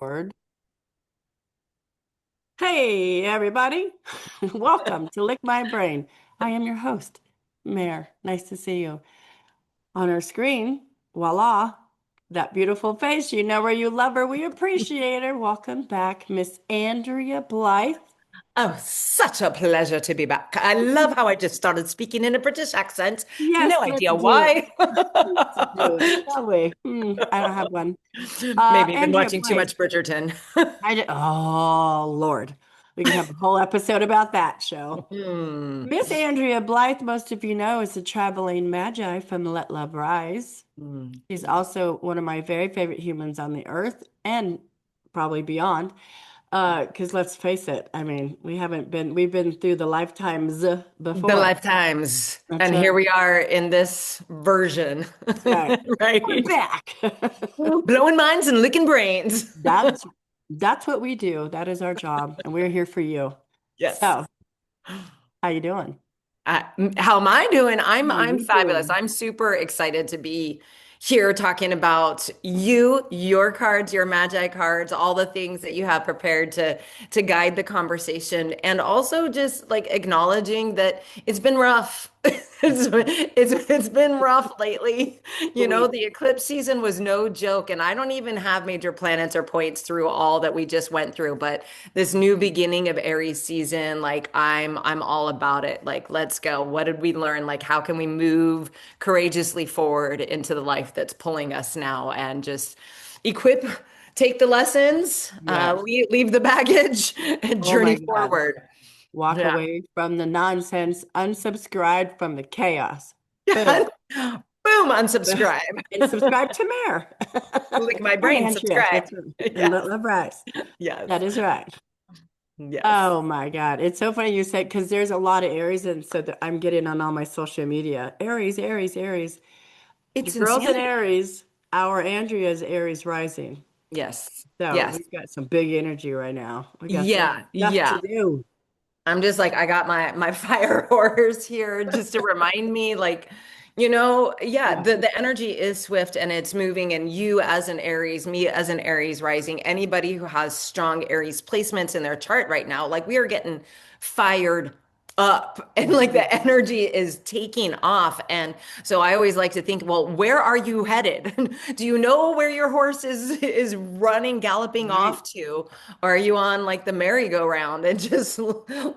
Word. Hey, everybody. Welcome to Lick My Brain. I am your host, Mare. Nice to see you. On our screen, voila, that beautiful face. You know her, you love her, we appreciate her. Welcome back, Miss Andrea Blythe. Oh, such a pleasure to be back. I love how I just started speaking in a British accent. Yes, No let's idea do it. why. Let's do it, shall we? I don't have one. Maybe you've been Andrea watching too Blythe. much Bridgerton. Oh, Lord. We can have a whole episode about that show. Hmm. Miss Andrea Blythe, most of you know, is a traveling Magi from Let Love Rise. Hmm. She's also one of my very favorite humans on the earth and probably beyond. Because let's face it, I mean, we've been through the lifetimes The before. lifetimes. That's And right. here we are in this version, That's right. We're right? back. Blowing minds and licking brains. That's that's what we do. That is our job, and we're here for you. Yes. So, how you doing? Uh, how am I doing? I'm How are I'm you fabulous. doing? I'm super excited to be here talking about you, your cards, your Magi cards, all the things that you have prepared to guide the conversation, and also just like acknowledging that it's been rough. It's been rough lately. You know, Sweet. the eclipse season was no joke, and I don't even have major planets or points through all that we just went through, but this new beginning of Aries season, like I'm all about it. Like, let's go. What did we learn? Like, how can we move courageously forward into the life that's pulling us now and just equip, take the lessons, Yes. leave the baggage, and Oh journey my God. forward. Walk Yeah. away from the nonsense, unsubscribe from the chaos. Boom. Boom, unsubscribe. And subscribe to Mare. Lick my And brain, Andrea. subscribe. That's right. And Yes. let love rise. That Yes. is right. Yes. Oh my God. It's so funny you said because there's a lot of Aries, and so that I'm getting on all my social media. Aries, Aries, Aries. Your It's girls in insanity. Aries, our Andrea is Aries rising. Yes. So Yes. we've got some big energy right now. We got some Yeah. stuff to Yeah. do. I'm just like, I got my fire horse here just to remind me, like, yeah, Yeah. the energy is swift and it's moving. And you as an Aries, me as an Aries rising, anybody who has strong Aries placements in their chart right now, like we are getting fired up and like Mhm. the energy is taking off. And so I always like to think, well, where are you headed? Do you know where your horse is running, galloping Right. off to? Or are you on like the merry-go-round and just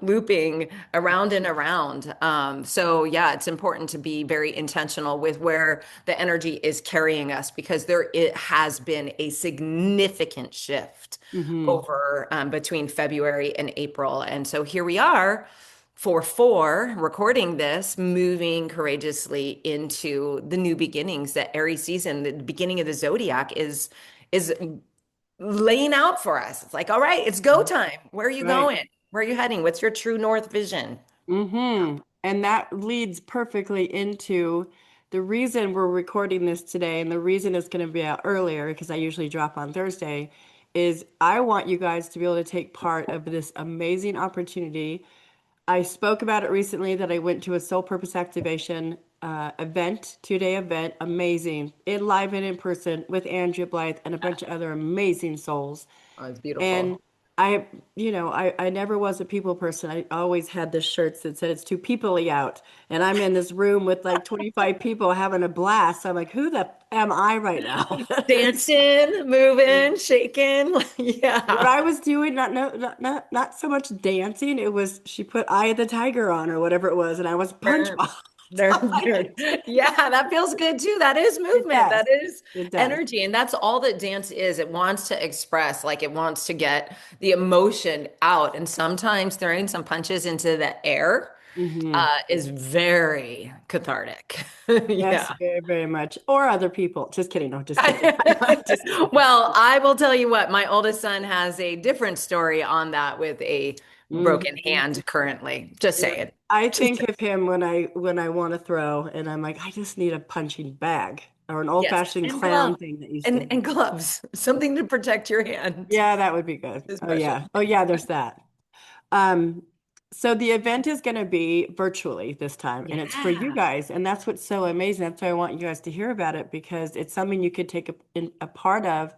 looping around and around? So yeah, it's important to be very intentional with where the energy is carrying us because there it has been a significant shift Hmm. over between February and April. And so here we are for four, recording this, moving courageously into the new beginnings that Aries season, the beginning of the zodiac is laying out for us. It's like, all right, it's go time. Where are you Right. going? Where are you heading? What's your true north vision? And that leads perfectly into the reason we're recording this today, and the reason it's going to be out earlier, because I usually drop on Thursday, is I want you guys to be able to take part of this amazing opportunity. I spoke about it recently that I went to a soul purpose activation event, 2-day event, amazing, in live and in person with Andrea Blythe and a bunch of other amazing souls. Oh, it's And beautiful. I, I never was a people person. I always had the shirts that said it's too people-y out. And I'm in this room with like 25 people having a blast. I'm like, who the am I right now? Dancing, moving, shaking. What Yeah. I was doing, not no, not so much dancing. It was she put Eye of the Tiger on or whatever it was, and I was punch There, ball. there, I'm like, there. Yeah, that feels good too. That is it movement. does. That is It does. energy. And that's all that dance is. It wants to express, like it wants to get the emotion out. And sometimes throwing some punches into the air Hmm. is very cathartic. Yes, Yeah. very, very much. Or other people. Just kidding. No, just kidding. Just kidding. Well, I will tell you what, my oldest son has a different story on that with a broken Hmm. hand currently. Just Yeah. saying. I Just think of him when I want to throw, and I'm like, I just need a punching bag or an yes. old-fashioned And clown glove. thing that used to. And gloves. Something to protect your hand Yeah, that would be good. is Oh special. yeah. Oh yeah, there's that. Um, so the event is going to be virtually this time, and it's for you Yeah. guys, and that's what's so amazing. That's why I want you guys to hear about it because it's something you could take a part of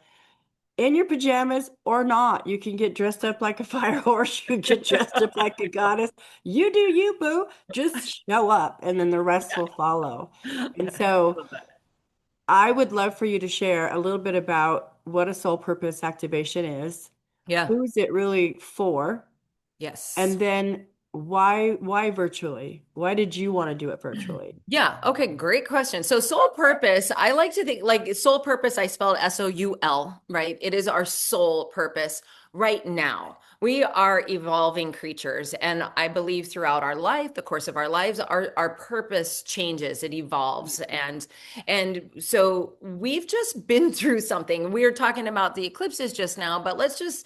in your pajamas or not. You can get dressed up like a fire horse. You get dressed up like a goddess. You do you, boo. Just show up, and then the rest will follow. And I so love that. I would love for you to share a little bit about what a soul purpose activation is, Yeah. who's it really for, Yes. and then why virtually? Why did you want to do it virtually? Yeah. Okay. Great question. So, soul purpose, I like to think like soul purpose, I spelled SOUL, right? It is our soul purpose right now. We are evolving creatures. And I believe throughout our life, the course of our lives, our purpose changes, it evolves. And so we've just been through something. We were talking about the eclipses just now, but let's just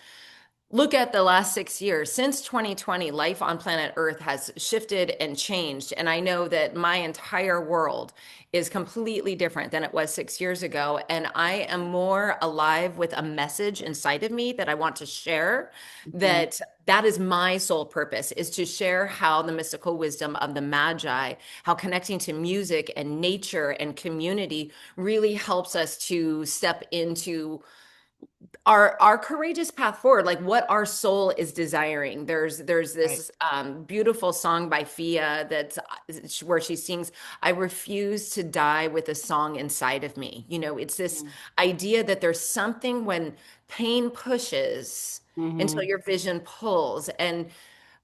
look at the last 6 years. Since 2020, life on planet Earth has shifted and changed. And I know that my entire world is completely different than it was 6 years ago. And I am more alive with a message inside of me that I want to share. Mhm. That is my sole purpose, is to share how the mystical wisdom of the Magi, how connecting to music and nature and community really helps us to step into our courageous path forward, like what our soul is desiring. There's Right. this beautiful song by Fia that's where she sings, I refuse to die with a song inside of me. It's this idea that there's something when pain pushes until Mm-hmm. your vision pulls. And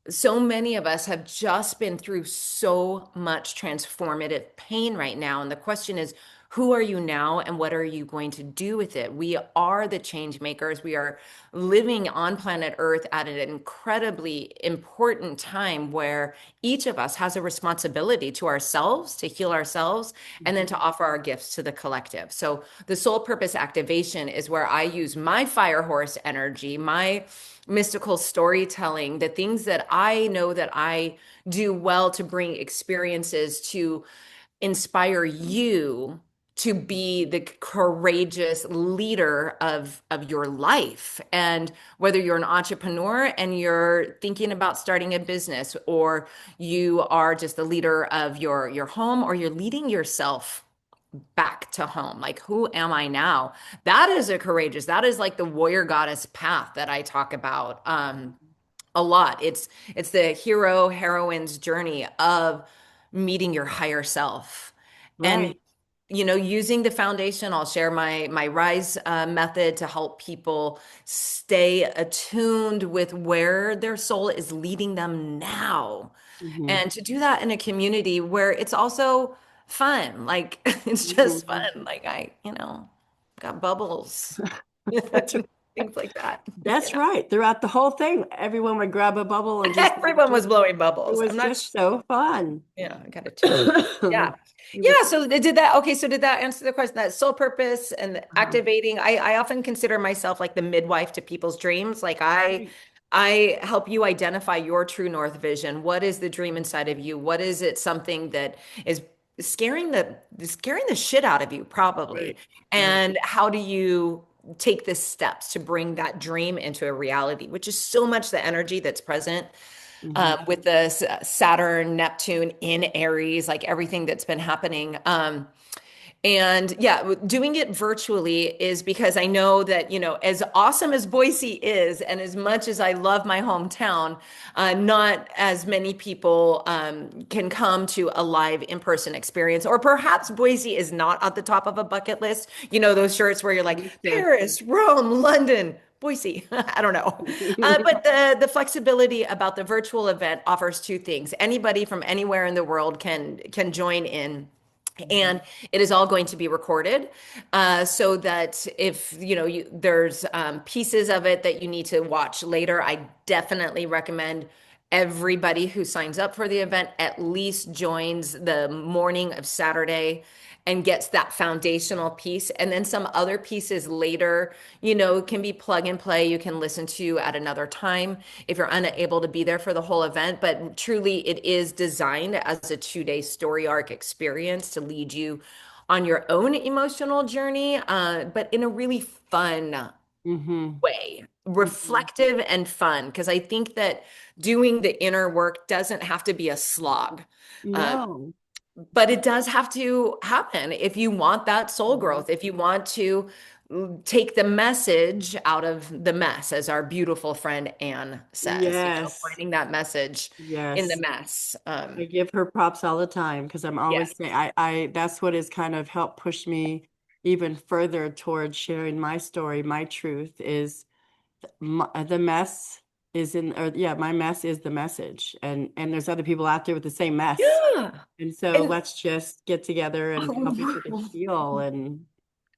so many of us have just been through so much transformative pain right now. And the question is, who are you now and what are you going to do with it? We are the change makers. We are living on planet Earth at an incredibly important time where each of us has a responsibility to ourselves, to heal ourselves, and then to offer our gifts to the collective. So the soul purpose activation is where I use my fire horse energy, my mystical storytelling, the things that I know that I do well to bring experiences to inspire you to be the courageous leader of your life. And whether you're an entrepreneur and you're thinking about starting a business, or you are just the leader of your home, or you're leading yourself back to home. Like, who am I now? That is a courageous, that is like the warrior goddess path that I talk about a lot. It's the hero heroine's journey of meeting your higher self. And Right. using the foundation, I'll share my rise method to help people stay attuned with where their soul is leading them now, Mm-hmm. and to do that in a community where it's also fun. Like, it's just Mm-hmm. fun. Like, got bubbles, That's things like that. That's right. Throughout the whole thing, everyone would grab a bubble and just Everyone was blowing it bubbles. was I'm not just so fun. Yeah, I got to tune in. Yeah. It was Yeah. So they did that. Okay. So did that answer the question? That soul purpose and the activating. I often consider myself like the midwife to people's dreams. Like right. I help you identify your true north vision. What is the dream inside of you? What is it, something that is scaring the shit out of you, probably? Right. Right. And how do you take the steps to bring that dream into a reality, which is so much the energy that's present Hmm. with the Saturn, Neptune in Aries, like everything that's been happening. And yeah, doing it virtually is because I know that, as awesome as Boise is, and as much as I love my hometown, not as many people can come to a live in-person experience. Or perhaps Boise is not at the top of a bucket list. Those shirts where you're like, Exactly. Paris, Rome, London. Boise, I don't know. But the flexibility about the virtual event offers two things. Anybody from anywhere in the world can join in, and it is all going to be recorded, so that if there's pieces of it that you need to watch later, I definitely recommend everybody who signs up for the event at least joins the morning of Saturday and gets that foundational piece. And then some other pieces later, can be plug and play. You can listen to at another time if you're unable to be there for the whole event. But truly, it is designed as a 2-day story arc experience to lead you on your own emotional journey, but in a really fun Hmm. way, Hmm. reflective and fun. Because I think that doing the inner work doesn't have to be a slog. Uh, No. but it does have to happen if you want that soul growth, if you want to take the message out of the mess, as our beautiful friend Anne says, Yes. finding that message in the Yes. mess. I give her props all the time because I'm always saying Yes. that's what has kind of helped push me even further towards sharing my story, my truth is the mess is in, or yeah, my mess is the message. And there's other people out there with the same mess. Yeah. And so And let's just get together and help each other heal and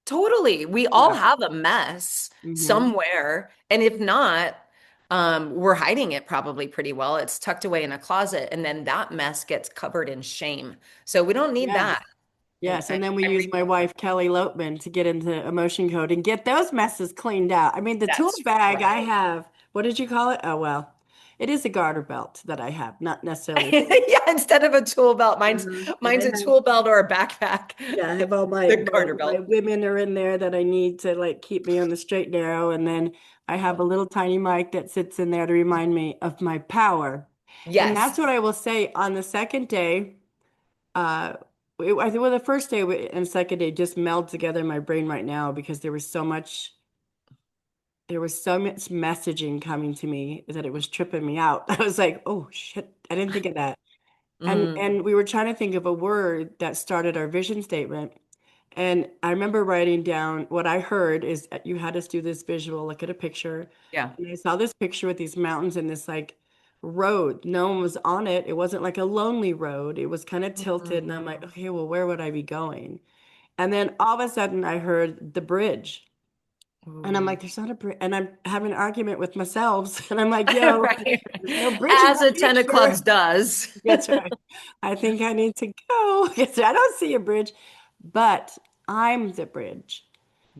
totally, we all yeah. have a mess Hmm. somewhere. And if not, we're hiding it probably pretty well. It's tucked away in a closet, and then that mess gets covered in shame. So we don't need Yes. that. And Yes, and then we I use my appreciate wife Kelly Lopeman to get into emotion code and get those messes cleaned out. I mean, the tool that's bag I right. have, what did you call it? Oh, well, it is a garter belt that I have, not necessarily. Yeah, instead of a tool belt, And mine's I a have, tool belt or a backpack. yeah, I have all The my garter my belt. women are in there that I need to like keep me on the straight and narrow, and then I have a little tiny mic that sits in there to remind me of my power. And Yes. that's what I will say on the second day. Uh, I think well, the first day and second day just meld together in my brain right now because there was so much messaging coming to me that it was tripping me out. I was like, oh shit, I didn't think of that. Mm, And we were trying to think of a word that started our vision statement. And I remember writing down what I heard is that you had us do this visual, look at a picture. yeah. And I saw this picture with these mountains and this like road. No one was on it. It wasn't like a lonely road. It was kind of tilted. And I'm like, Mm. okay, well, where would I be going? And then all of a sudden I heard the bridge. And I'm Ooh. like, there's not a bridge. And I'm having an argument with myself. And I'm like, yo, Right. there's no bridge in As that a ten of picture. clubs does. That's right. I think I need to go. Yes, I don't see a bridge, but I'm the bridge.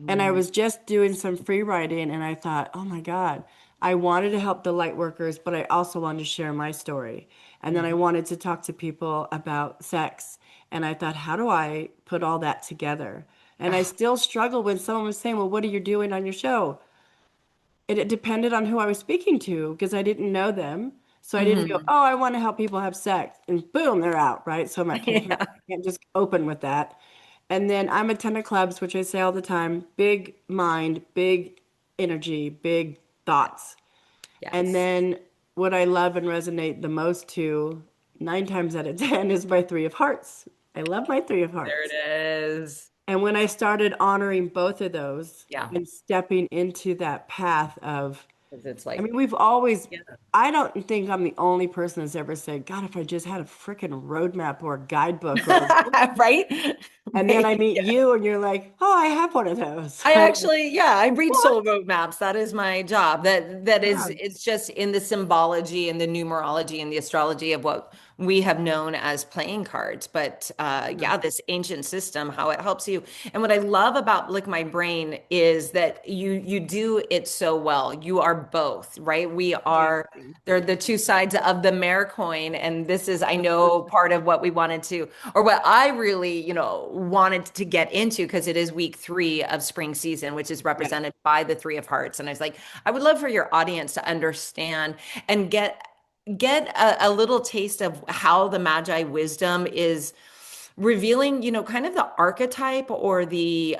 And I Mm, was just doing some free writing and I thought, oh my God, I wanted to help the light workers, but I also wanted to share my story. And then I mhm. wanted to talk to people about sex. And I thought, how do I put all that together? And I Oh, still struggle when someone was saying, well, what are you doing on your show? It depended on who I was speaking to because I didn't know them. So I didn't go, mhm. oh, I want to help people have sex. And boom, they're out, right? So I'm like, Yeah. I can't just open with that. And then I'm a ton of clubs, which I say all the time, big mind, big energy, big thoughts. And Yes. then what I love and resonate the most to 9 times out of 10 is my three of hearts. I love my three of There hearts. it is. And when I started honoring both of those Yeah. and stepping into that path of, 'Cause it's I like, mean, we've always, yeah. I don't think I'm the only person that's ever said, God, if I just had a freaking roadmap or a guidebook or a Right? and then I Right. meet you and you're like, oh, I have one of those. I I'm like, actually, yeah, I read what? soul roadmaps. That is my job. That is, Yeah. it's just in the symbology and the numerology and the astrology of what we have known as playing cards. But Yeah. yeah, this ancient system, how it helps you. And what I love about Lick My Brain is that you do it so well. You are both, right? We Thank are. you. They're the two sides of the mare coin, and this is, I know, part of what we wanted to, or what I really, wanted to get into because it is week 3 of spring season, which is Yeah. represented by the Three of Hearts. And I was like, I would love for your audience to understand and get a little taste of how the Magi wisdom is revealing, kind of the archetype or the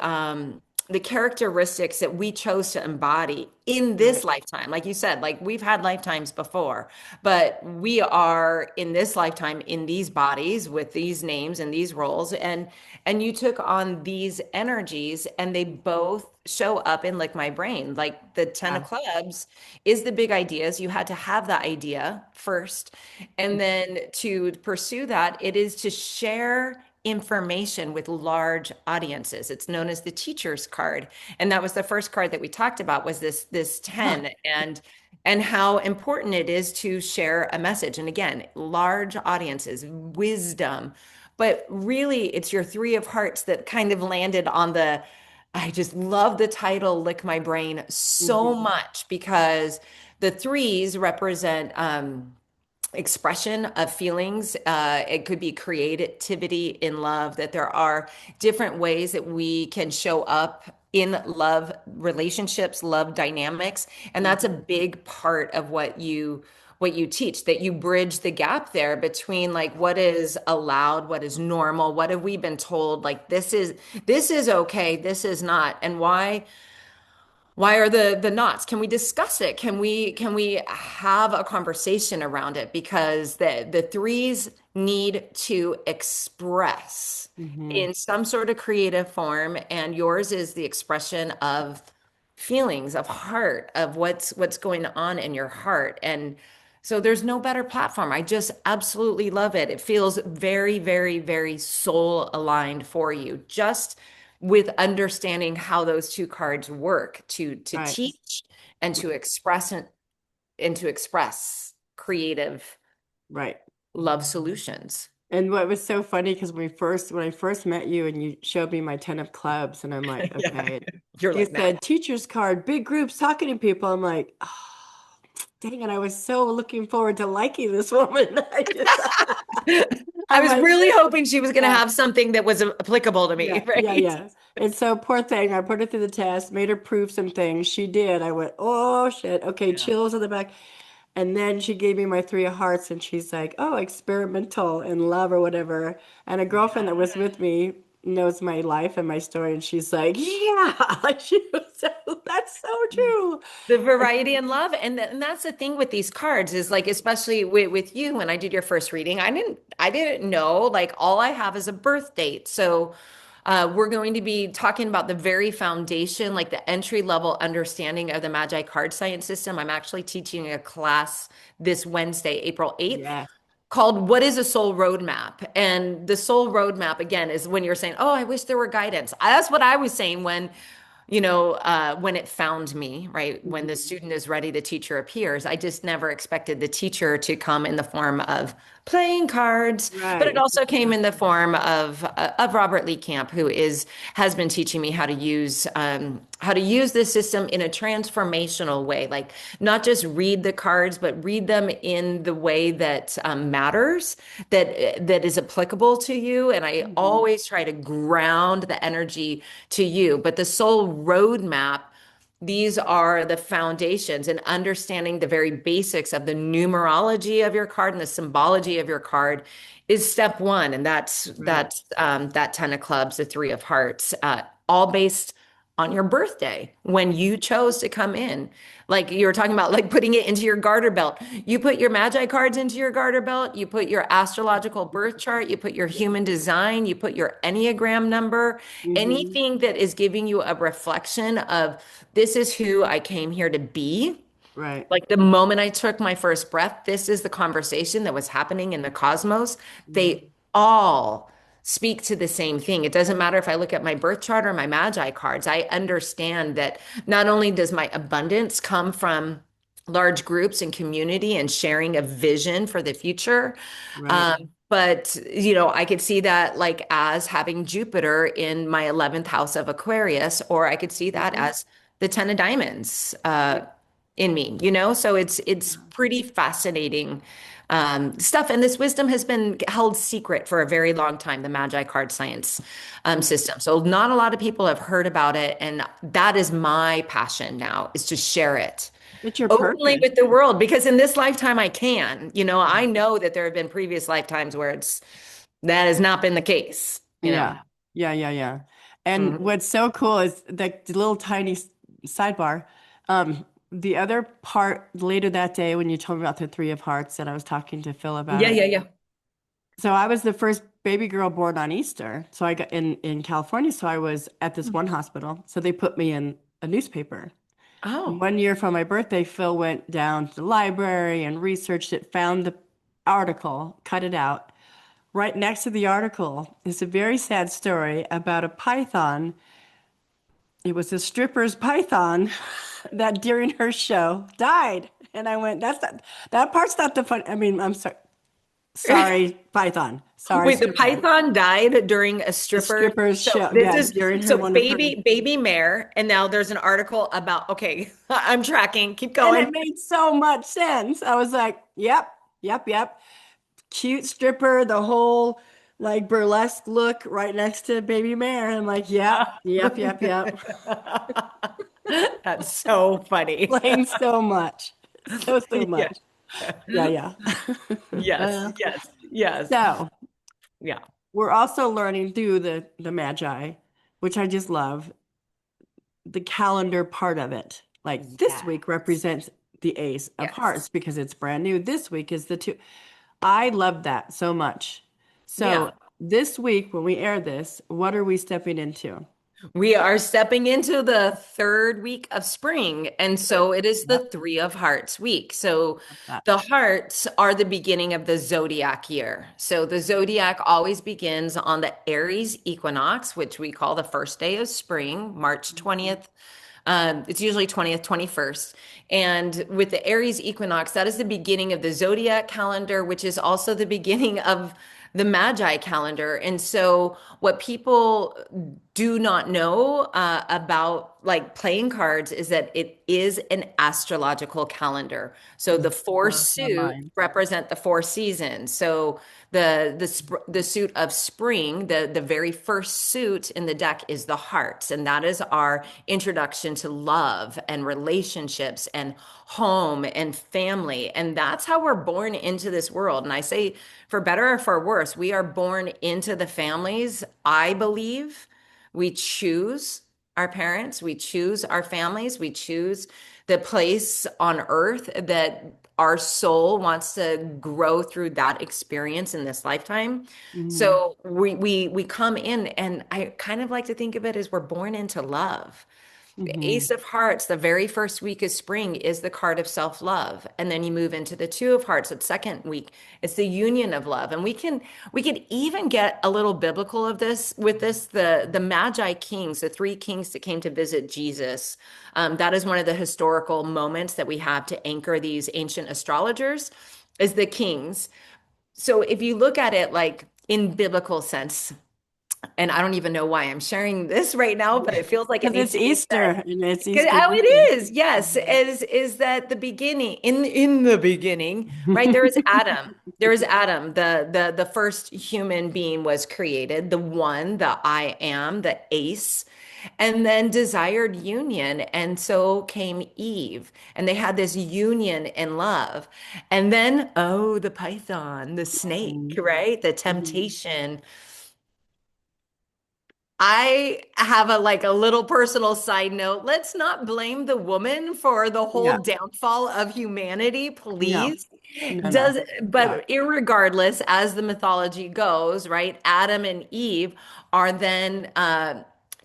characteristics that we chose to embody in this Right. lifetime. Like you said, like we've had lifetimes before, but we are in this lifetime in these bodies with these names and these roles. And you took on these energies and they both show up in Like My Brain. Like the 10 of Yeah. clubs is the big ideas. You had to have the idea first. And then to pursue that, it is to share information with large audiences. It's known as the teacher's card. And that was the first card that we talked about was this Huh. 10 and how important it is to share a message. And again, large audiences, wisdom, but really it's your three of hearts that kind of landed on the I just love the title Lick My Brain so Hmm. much because the threes represent expression of feelings. It could be creativity in love, that there are different ways that we can show up in love relationships, love dynamics. And that's a big part of what you teach, that you bridge the gap there between like what is allowed, what is normal, what have we been told, like this is okay, this is not, and why are the knots? Can we discuss it? Can we have a conversation around it? Because the threes need to express Hmm. in some sort of creative form, and yours is the expression of feelings, of heart, of what's going on in your heart. And so there's no better platform. I just absolutely love it. It feels very, very, very soul aligned for you. Just with understanding how those two cards work to Right. teach and to express creative Right. love solutions. And what was so funny because when I first met you and you showed me my 10 of clubs and I'm like, Yeah. okay. You're You like, nah. said teacher's card, big groups talking to people. I'm like, oh, dang it. I was so looking forward to liking this woman. I I'm was like, really hoping she was going to yeah, have something that was applicable to me, yeah, yeah, right? yeah. And so poor thing, I put her through the test, made her prove some things. She did. I went, oh shit. Okay, Yeah. chills on the back. And then she gave me my three of hearts and she's like, oh, experimental and love or whatever. And a girlfriend that was with me knows my life and my story. And she's like, yeah, like she was so, that's so true. The variety and love, and that's the thing with these cards is like, especially with you, when I did your first reading, I didn't know, like, all I have is a birth date. So we're going to be talking about the very foundation, like the entry level understanding of the Magi card science system. I'm actually teaching a class this Wednesday, April 8th, Yes. called What is a Soul Roadmap? And the soul roadmap, again, is when you're saying, oh, I wish there were guidance. That's what I was saying when it found me, right? When the Mhm. student is ready, the teacher appears. I just never expected the teacher to come in the form of playing cards, but Right. it It's also came in the expressive. form of Robert Lee Camp, who has been teaching me how to use this system in a transformational way, like not just read the cards, but read them in the way that matters, that is applicable to you. And I Mhm. always try to ground the energy to you. But the soul roadmap, these are the foundations and understanding the very basics of the numerology of your card and the symbology of your card is step one. And that's Right. that's that 10 of clubs, the three of hearts, all based on your birthday when you chose to come in. Like you were talking about, like putting it into your garter belt. You put your Magi cards into your garter belt, you put your astrological birth chart, you put your human design, you put your Enneagram number, Hmm. anything that is giving you a reflection of this is who I came here to be. Right. Like the moment I took my first breath, this is the conversation that was happening in the cosmos. They Mhm. all speak to the same thing. It doesn't matter if I look at my birth chart or my Magi cards. I understand that not only does my abundance come from large groups and community and sharing a vision for the future, Right. but I could see that like as having Jupiter in my 11th house of Aquarius, or I could see that Mhm. as the 10 of diamonds Yep. in me, so it's Yeah. pretty fascinating stuff. And this wisdom has been held secret for a very long time, the Magi card science Mhm. system. So not a lot of people have heard about it, and that is my passion now, is to share it It's your openly purpose. with the world, because in this lifetime I can. I know that there have been previous lifetimes where that has not been the case. Yeah. Yeah, yeah, yeah. And Mhm. what's so cool is the little tiny sidebar. The other part later that day when you told me about the three of hearts and I was talking to Phil about Yeah, it. yeah, yeah. So I was the first baby girl born on Easter. So I got in California. So I was at this one hospital. So they put me in a newspaper. Oh. One year for my birthday, Phil went down to the library and researched it, found the article, cut it out. Right next to the article is a very sad story about a python. It was a stripper's python that during her show died. And I went, that's not, that part's not the fun. I mean, I'm sorry. Sorry, python. Sorry, Wait, the stripper. python died during a The stripper. stripper's So show. this Yeah, is during her so one of her. baby mare, and now there's an article about, okay, I'm tracking. Keep And going. it made so much sense. I was like, yep, yep, yep. Cute stripper, the whole like burlesque look right next to Baby Mare. I'm like, yep, yep, yep, yep. That's so funny. Explains so much. So, so Yeah. much. Yeah, yeah. Yes, Uh, yes, yes. so Yeah. we're also learning through the Magi, which I just love, the calendar part of it. Like this week Yes. represents the Ace of Hearts Yes. because it's brand new. This week is the two. I love that so much. So Yeah. this week, when we air this, what are we stepping into? We are stepping into the third week of spring, and Good. so it is the Yep. Three of Hearts week. So Love that. the hearts are the beginning of the zodiac year. So the zodiac always begins on the Aries equinox, which we call the first day of spring, March Mhm. 20th. It's usually 20th, 21st. And with the Aries equinox, that is the beginning of the zodiac calendar, which is also the beginning of the Magi calendar. And so, what people do not know about like playing cards is that it is an astrological calendar. So the four Blows my suit mind. represent the four seasons. So the suit of spring, the very first suit in the deck is the hearts, and that is our introduction to love and relationships and home and family. And that's how we're born into this world. And I say, for better or for worse, we are born into the families. I believe we choose our parents, we choose our families, we choose the place on earth that our soul wants to grow through that experience in this lifetime. Hmm. So we come in, and I kind of like to think of it as we're born into love. The Hmm. Ace of Hearts, the very first week of spring, is the card of self-love. And then you move into the Two of Hearts, that second week. It's the union of love. And we can even get a little biblical of this with this. The Magi kings, the three kings that came to visit Jesus. That is one of the historical moments that we have to anchor these ancient astrologers, is the kings. So if you look at it like in biblical sense, and I don't even know why I'm sharing this right now, but it feels like it Because needs it's to be Easter said. and it's Easter Oh, weekend. it is. Yes. Is that the beginning? In the beginning, right? There is Adam. There is Adam. The first human being was created, the one, the I am, the ace, and then desired union. And so came Eve. And they had this union in love. And then, oh, the python, the snake, Mhm. right? The Mhm. temptation. I have a like a little personal side note. Let's not blame the woman for the whole Yeah. downfall of humanity, No, please. no, no. Does Yeah. but irregardless, as the mythology goes, right? Adam and Eve are then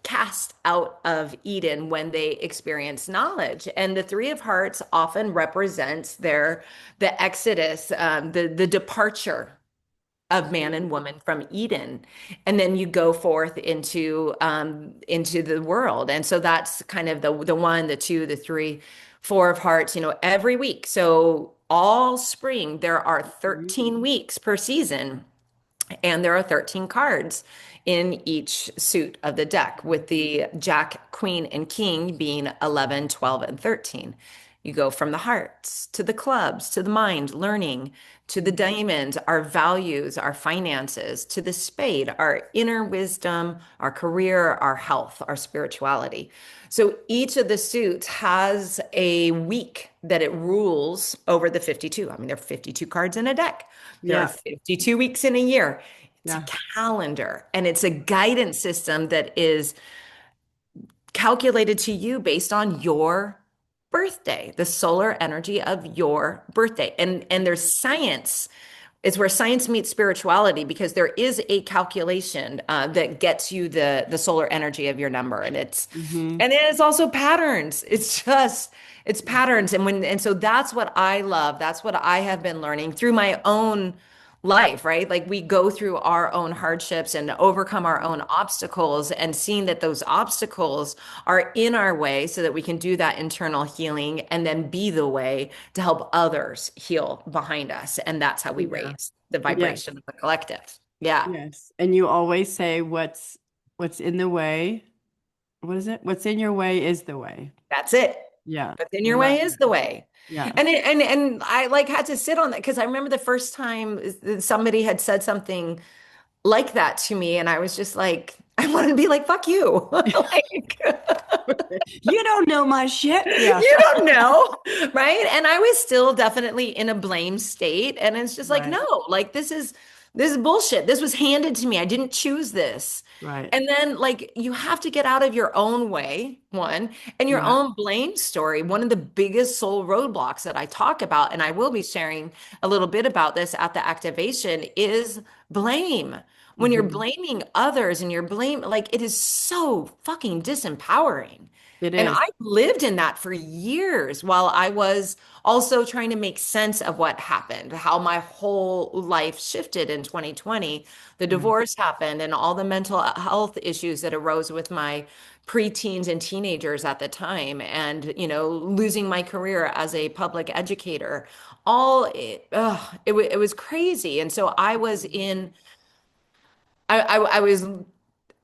cast out of Eden when they experience knowledge, and the Three of Hearts often represents the exodus, the departure of man and woman from Eden, and then you go forth into the world. And so that's kind of the one, the two, the three, Four of Hearts. Every week. So all spring there are Mhm. 13 weeks per season, and there are 13 cards in each suit of the deck, with the Jack, Queen, and King being 11, 12, and 13. You go from the hearts to the clubs, to the mind, learning, to the diamond, our values, our finances, to the spade, our inner wisdom, our career, our health, our spirituality. So each of the suits has a week that it rules over the 52. I mean, there are 52 cards in a deck. There are Yeah. 52 weeks in a year. It's a Yeah. calendar, and it's a guidance system that is calculated to you based on your birthday, the solar energy of your birthday. And there's science. It's where science meets spirituality, because there is a calculation that gets you the solar energy of your number, and Hmm. it is also patterns. It's patterns. And so that's what I love. That's what I have been learning through my own life, right? Like we go through our own hardships and overcome our own obstacles, and seeing that those obstacles are in our way so that we can do that internal healing and then be the way to help others heal behind us. And that's how we Yeah. raise the vibration Yes. of the collective. Yeah, Yes. And you always say what's in the way. What is it? What's in your way is the way. that's it. Yeah. But then I your love way is that. the way. Yeah. And I like had to sit on that, because I remember the first time somebody had said something like that to me, and I was just like, I wanted to be like, fuck you. Like, You don't know my shit. Yeah. you don't know, right? And I was still definitely in a blame state. And it's just like, Right. no, like this is bullshit. This was handed to me. I didn't choose this. Right. And then like you have to get out of your own way, one, and your Yeah. own blame story. One of the biggest soul roadblocks that I talk about, and I will be sharing a little bit about this at the activation, is blame. When you're Hmm. blaming others and you're like it is so fucking disempowering. It And is. I lived in that for years while I was also trying to make sense of what happened, how my whole life shifted in 2020. The Right. divorce happened and all the mental health issues that arose with my preteens and teenagers at the time, and, losing my career as a public educator. It was crazy. And so I was Mhm. in, I was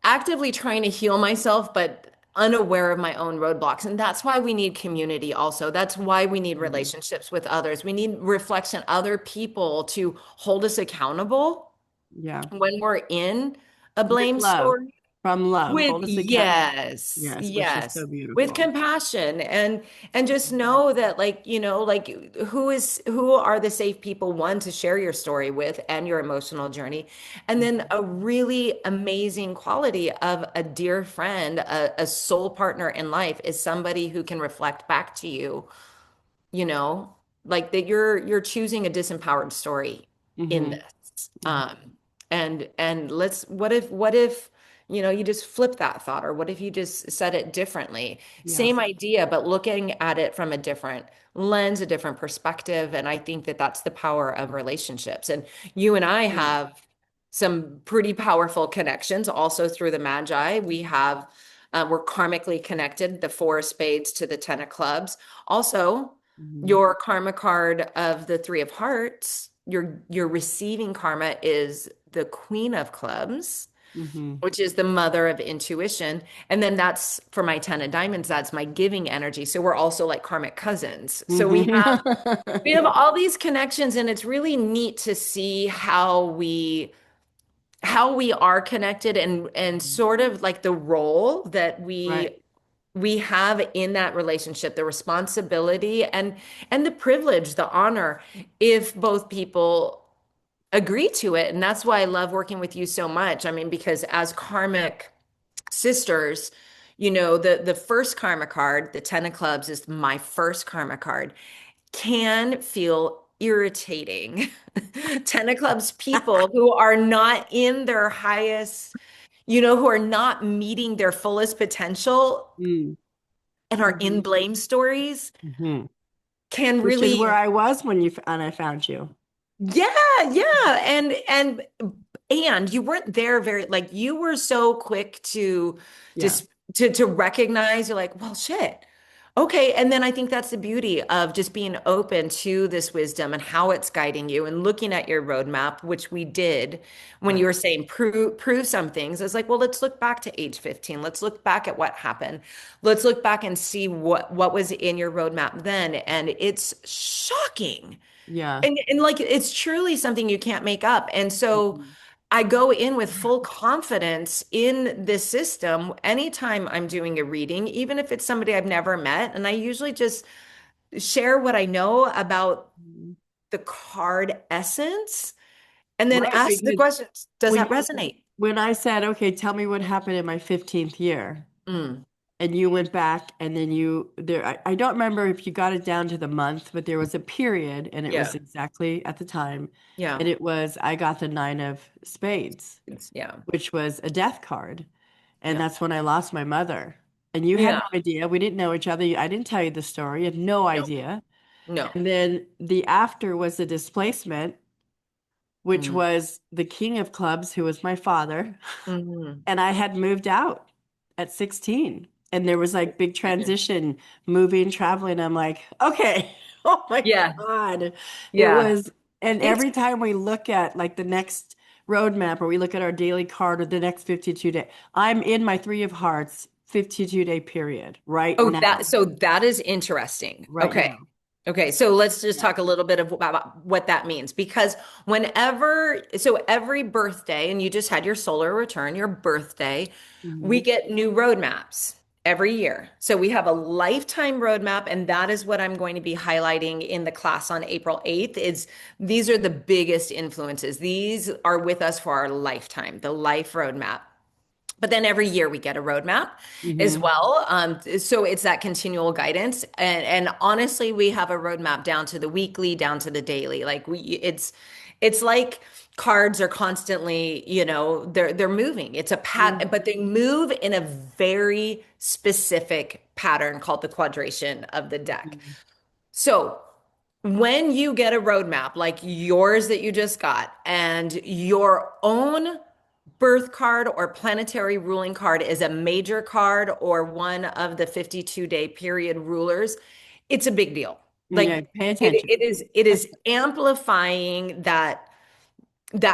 actively trying to heal myself, but unaware of my own roadblocks. And that's why we need community also. That's why we need Mhm. relationships with others. We need reflection, other people to hold us accountable Yeah. when we're in a With blame love. story. From love. With Hold us account. yes, Yes, which is so yes. With beautiful. compassion and just know that like, like who are the safe people, one, to share your story with and your emotional journey. And then Mhm. a really amazing quality of a dear friend, a soul partner in life is somebody who can reflect back to you, you know, like that you're choosing a disempowered story in Mhm. this. Mhm. And what if you just flip that thought, or what if you just said it differently? Same Yes. idea, but looking at it from a different lens, a different perspective. And I think that that's the power of relationships. And you and I Yeah. have some pretty powerful connections also through the Magi. We're karmically connected, the four of spades to the 10 of clubs. Also, Mhm. your karma card of the three of hearts, your receiving karma is the queen of clubs, Mhm. which is the mother of intuition. And then that's for my 10 of diamonds, that's my giving energy. So we're also like karmic cousins. So we Mhm. have we have all these connections, and it's really neat to see how we are connected, and sort of like the role that we Right. we have in that relationship, the responsibility and the privilege, the honor, if both people agree to it. And that's why I love working with you so much. I mean, because as karmic sisters, the first karma card, the 10 of clubs, is my first karma card, can feel irritating. 10 of clubs people who are not in their highest, who are not meeting their fullest potential Mm. and are in Mhm. blame stories Mhm. can Which is where really, I was when I found you. yeah, yeah. And you weren't there very, like, you were so quick to Yeah. just to recognize, you're like, well, shit. Okay. And then I think that's the beauty of just being open to this wisdom and how it's guiding you, and looking at your roadmap, which we did when you Right. were saying prove some things. It's like, well, let's look back to age 15. Let's look back at what happened. Let's look back and see what was in your roadmap then. And it's shocking. Yeah. And like it's truly something you can't make up. And so Mhm. I go in with full confidence in this system anytime I'm doing a reading, even if it's somebody I've never met. And I usually just share what I know about Mhm. the card essence and then Right. ask the Because questions. Does when that resonate? when I said, okay, tell me what happened in my 15th year, Mm, and you went back and then I don't remember if you got it down to the month, but there was a period and it was yeah. exactly at the time. Yeah. And it was, I got the nine of spades, Yeah. which was a death card. And Yeah. that's when I lost my mother. And you had Yeah. no idea. We didn't know each other. I didn't tell you the story. You had no No. idea. No. And then the after was the displacement, which Mm, was the king of clubs, who was my father. mhm. And I had moved out at 16. And there was like big transition, moving, traveling. I'm like, okay, oh my Yeah. God. It Yeah. was, and It's every time we look at like the next roadmap or we look at our daily card or the next 52 day, I'm in my three of hearts 52-day period right Oh, that now, so that is interesting. right Okay. now. Okay, so let's just Yeah. talk a little bit about what that means because so every birthday, and you just had your solar return, your birthday, we Hmm. get new roadmaps every year. So we have a lifetime roadmap, and that is what I'm going to be highlighting in the class on April 8th. These are the biggest influences. These are with us for our lifetime, the life roadmap. But then every year we get a roadmap as Hmm. well. So it's that continual guidance. And honestly, we have a roadmap down to the weekly, down to the daily. It's like cards are constantly, they're moving. It's a Yeah. pat, but they move in a very specific pattern called the quadration of the deck. Mhm. So when you get a roadmap like yours that you just got, and your own birth card or planetary ruling card is a major card or one of the 52-day period rulers, it's a big deal. Yeah, Like pay it, attention. it is amplifying that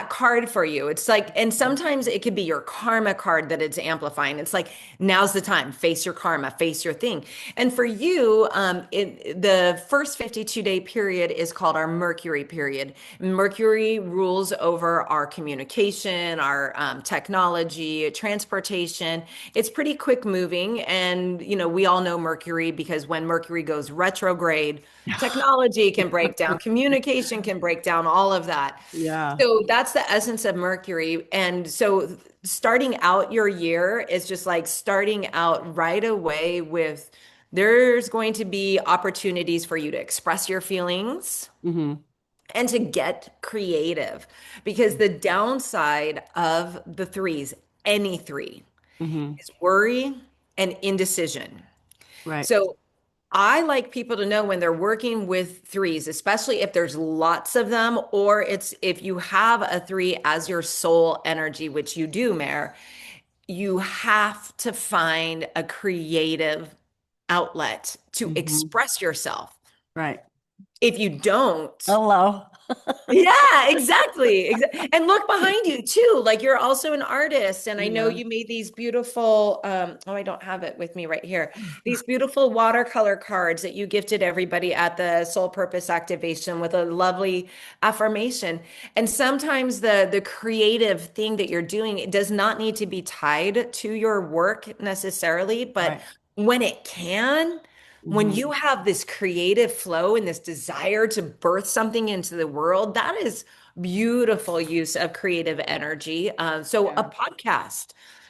card for you. It's like, and sometimes it could be your karma card that it's amplifying. It's like, now's the time, face your karma, face your thing. And for you, the first 52-day period is called our Mercury period. Mercury rules over our communication, our technology, transportation. It's pretty quick moving. And, we all know Mercury because when Mercury goes retrograde, technology can break down, communication can break down, all of that. Yeah. So that's the essence of Mercury. And so starting out your year is just like starting out right away with there's going to be opportunities for you to express your feelings Hmm. and to get creative because the downside of the threes, any three, Hmm. is worry and indecision. Right. So I like people to know when they're working with threes, especially if there's lots of them, or it's if you have a three as your soul energy, which you do, Mare, you have to find a creative outlet to Hmm. express yourself. Right. If you don't, Hello. yeah, exactly. And look behind you too. Like you're also an artist. And I know Yeah. you made these beautiful, oh, I don't have it with me right here. These beautiful watercolor cards that you gifted everybody at the Soul Purpose Activation with a lovely affirmation. And sometimes the creative thing that you're doing, it does not need to be tied to your work necessarily, but Right. when it can, when Hmm. you have this creative flow and this desire to birth something into the world, that is beautiful use of creative energy. So a Yeah. podcast,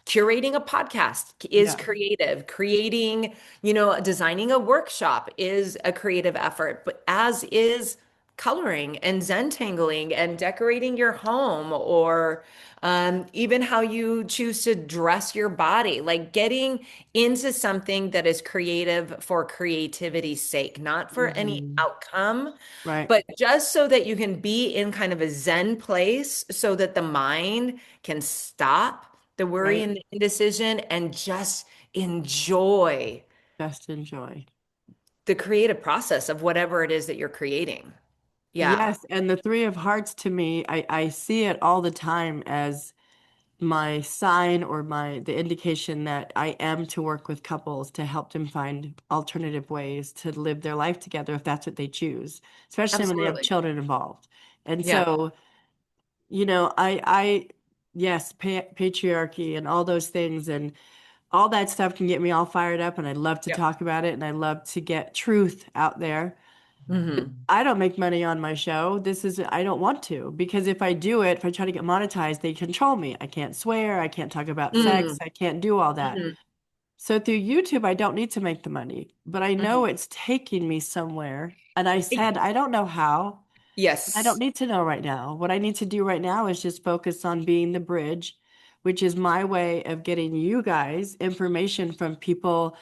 curating a podcast is Yeah. creative. Creating, designing a workshop is a creative effort, but as is coloring and Zentangling and decorating your home or even how you choose to dress your body, like getting into something that is creative for creativity's sake, not for any Hmm. outcome, Right. but just so that you can be in kind of a Zen place so that the mind can stop the worry Right. and the indecision and just enjoy Just enjoy. the creative process of whatever it is that you're creating. Yeah. Yes, and the three of hearts to me, I see it all the time as my sign or the indication that I am to work with couples to help them find alternative ways to live their life together if that's what they choose, especially when they have Absolutely. children involved. And Yeah. so, yes, patriarchy and all those things and all that stuff can get me all fired up, and I love to Yep. talk about it, and I love to get truth out there. Hmm. I don't make money on my show. I don't want to because if I do it, if I try to get monetized, they control me. I can't swear. I can't talk about sex. Hmm. I can't do all that. Hmm. So through YouTube, I don't need to make the money, but I know Hmm. it's taking me somewhere. And I said, I don't know how. I don't Yes. need to know right now. What I need to do right now is just focus on being the bridge, which is my way of getting you guys information from people,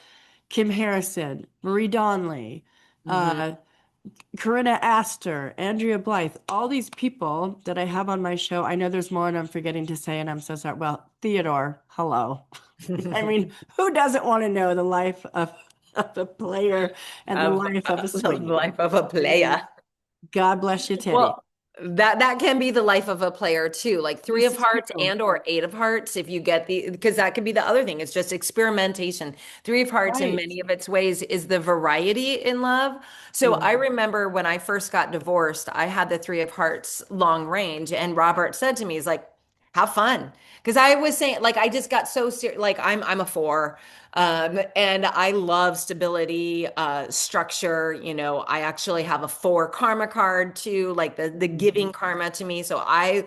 Kim Harrison, Marie Donley, Hmm. uh, Corinna Astor, Andrea Blythe, all these people that I have on my show. I know there's more and I'm forgetting to say, and I'm so sorry. Well, Theodore, hello. I mean, who doesn't want to know the life of a player and the Of life of a the swinger? life of a I mean, player. God bless you, Teddy. Well, That can be the life of a player too. Like three This of is hearts true. and or eight of hearts, if you get the, because that could be the other thing. It's just experimentation. Three of hearts in Right. many of its ways is the variety in love. So I Mhm. remember when I first got divorced, I had the three of hearts long range, and Robert said to me, he's like, have fun. Because I was saying, like, I just got so serious. Like, I'm a four. And I love stability, structure. You know, I actually have a four karma card too, like the Mhm. giving karma to me. So I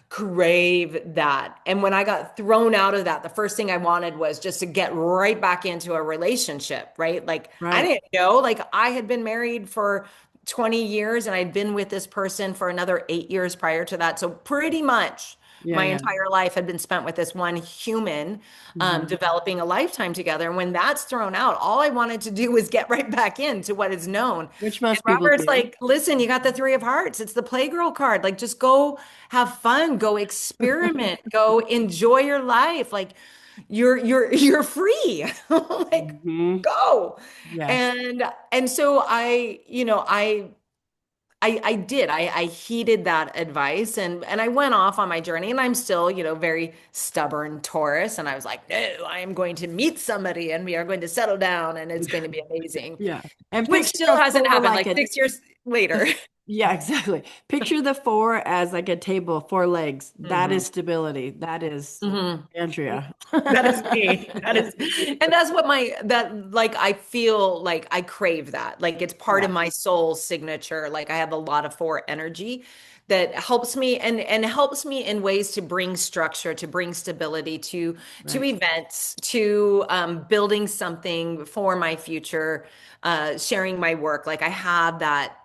crave that. And when I got thrown out of that, the first thing I wanted was just to get right back into a relationship, right? Like I Right. didn't know, like I had been married for 20 years and I'd been with this person for another 8 years prior to that. So pretty much Yeah, my yeah. entire life had been spent with this one human, Hmm. developing a lifetime together. And when that's thrown out, all I wanted to do was get right back into what is known. Which And most people Robert's do. like, listen, you got the three of hearts. It's the Playgirl card. Like, just go have fun, go experiment, go enjoy your life. Like, you're free. Like, Hmm. go. Yes. And so I did. I heeded that advice and I went off on my journey and I'm still, very stubborn Taurus. And I was like, no, I am going to meet somebody and we are going to settle down and it's going to be amazing, Yeah. And which picture still a hasn't four happened, like like a, 6 years later. yeah, exactly. Picture the four as like a table, four legs. That hmm is stability. That is hmm Andrea. That is me. That is, and that's what like, I feel like I crave that. Like, it's part Yeah. of my soul signature. Like, I have a lot of four energy that helps me and helps me in ways to bring structure, to bring stability to Right. events, to building something for my future, sharing my work. Like, I have that,